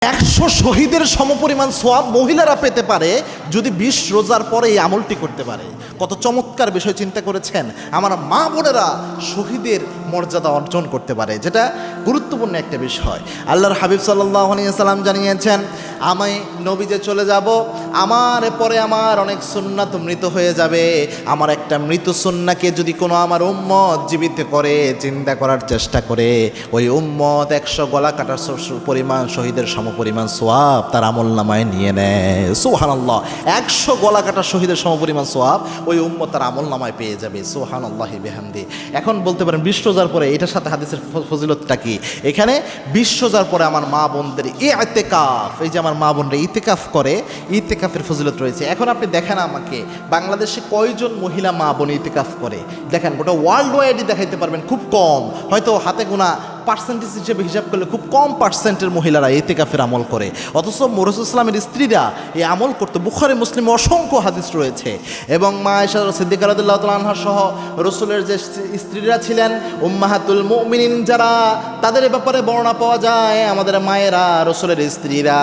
100 শহীদের সমপরিমাণ সোয়াব মহিলারা পেতে পারে যদি 20 রোজার পরে এই আমলটি করতে পারে। কত চমৎকার বিষয় চিন্তা করেছেন। আমার মা বোনেরা শহীদের মর্যাদা অর্জন করতে পারে, যেটা গুরুত্বপূর্ণ একটা বিষয়। আল্লাহর হাবিব সাল্লাল্লাহু আলাইহি সাল্লাম জানিয়েছেন, আমি নবী যে চলে যাব, আমার পরে আমার অনেক সুন্নাত মৃত হয়ে যাবে। আমার একটা মৃত সুন্নাকে যদি কোনো আমার উম্মত জীবিত করে চিন্তা করার চেষ্টা করে, ওই উম্মত 100 গলা কাটার পরিমাণ শহীদের সমপরিমাণ সোয়াব তার আমল নামায় নিয়ে নেয়। সুবহানাল্লাহ, 100 গলা কাটা শহীদের সমপরিমাণ সোয়াব ওই উম্মত তার আমল নামায় পেয়ে যাবে। সুবহানাল্লাহি বিহামদি। এখন বলতে পারেন 20 রোজার পরে এটার সাথে হাদিসের ফজিলতটা কি? এখানে 20 রোজার পরে আমার মা বোনদের ইতিকাফ, এই যে আমার মা বোনরা ইতিকাফ করে, ইতিকাফের ফজিলত রয়েছে। এখন আপনি দেখেন আমাকে বাংলাদেশে কয়জন মহিলা মা বোন ইতিকাফ করে দেখেন, গোটা ওয়ার্ল্ড ওয়াইডই দেখাইতে পারবেন খুব কম, হয়তো হাতে গোনা পার্সেন্টেজ হিসেবে হিসাব করলে খুব কম পার্সেন্টের মহিলারা ইতিকাফের আমল করে। অথচ রাসূল ইসলামের স্ত্রীরা এই আমল করতে বুখারী মুসলিমে অসংখ্য হাদিস রয়েছে। এবং মা আয়েশা সিদ্দিকা রাদিয়াল্লাহু তাআলা আনহা সহ রাসূলের যে স্ত্রীরা ছিলেন উম্মাহাতুল মুমিনিন যারা, তাদের ব্যাপারে বর্ণনা পাওয়া যায় আমাদের মায়েরা, রাসূলের স্ত্রীরা,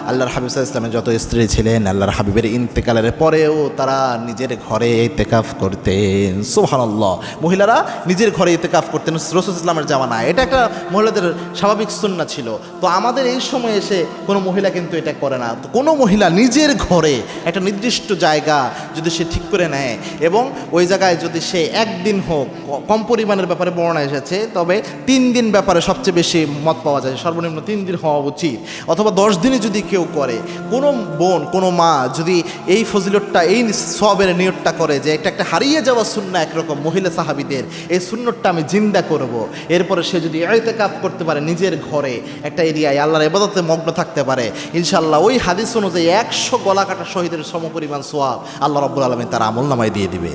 আল্লাহর হাবিব সাল্লাল্লাহু আলাইহি ওয়াসাল্লামের যত স্ত্রী ছিলেন আল্লাহর হাবিবের ইন্তেকালের পরেও তারা নিজের ঘরে ইতিকাফ করতেন। সুবহানাল্লাহ, মহিলারা নিজের ঘরে ইতিকাফ করতেন রাসূল ইসলামের জামানায়। এটা একটা মহিলাদের স্বাভাবিক সুন্নাহ ছিল। তো আমাদের এই সময় এসে কোনো মহিলা কিন্তু এটা করে না। তো কোনো মহিলা নিজের ঘরে একটা নির্দিষ্ট জায়গা যদি সে ঠিক করে নেয় এবং ওই জায়গায় যদি সে একদিন হোক, কম পরিমাণের ব্যাপারে বর্ণনা এসেছে, তবে 3 দিন ব্যাপারে সবচেয়ে বেশি মত পাওয়া যায়, সর্বনিম্ন 3 দিন হওয়া উচিত, অথবা 10 দিনে যদি কেউ করে, কোনো বোন কোনো মা যদি এই ফজিলতটা, এই সওয়াবের নিয়তটা করে যে এটা একটা হারিয়ে যাওয়া সুন্নাহ একরকম মহিলা সাহাবীদের, এই সুন্নতটা আমি জিন্দা করব, এরপরে সে যদি ইতিকাফ করতে পারে নিজের ঘরে একটা এরিয়ায় আল্লাহর ইবাদতে মগ্ন থাকতে পারে, ইনশাআল্লাহ ওই হাদিস অনুযায়ী 100 গলা কাটা শহীদের সমপরিমাণ সোয়াব আল্লাহ রাব্বুল আলামিন তার আমল নামায় দিয়ে দিবে।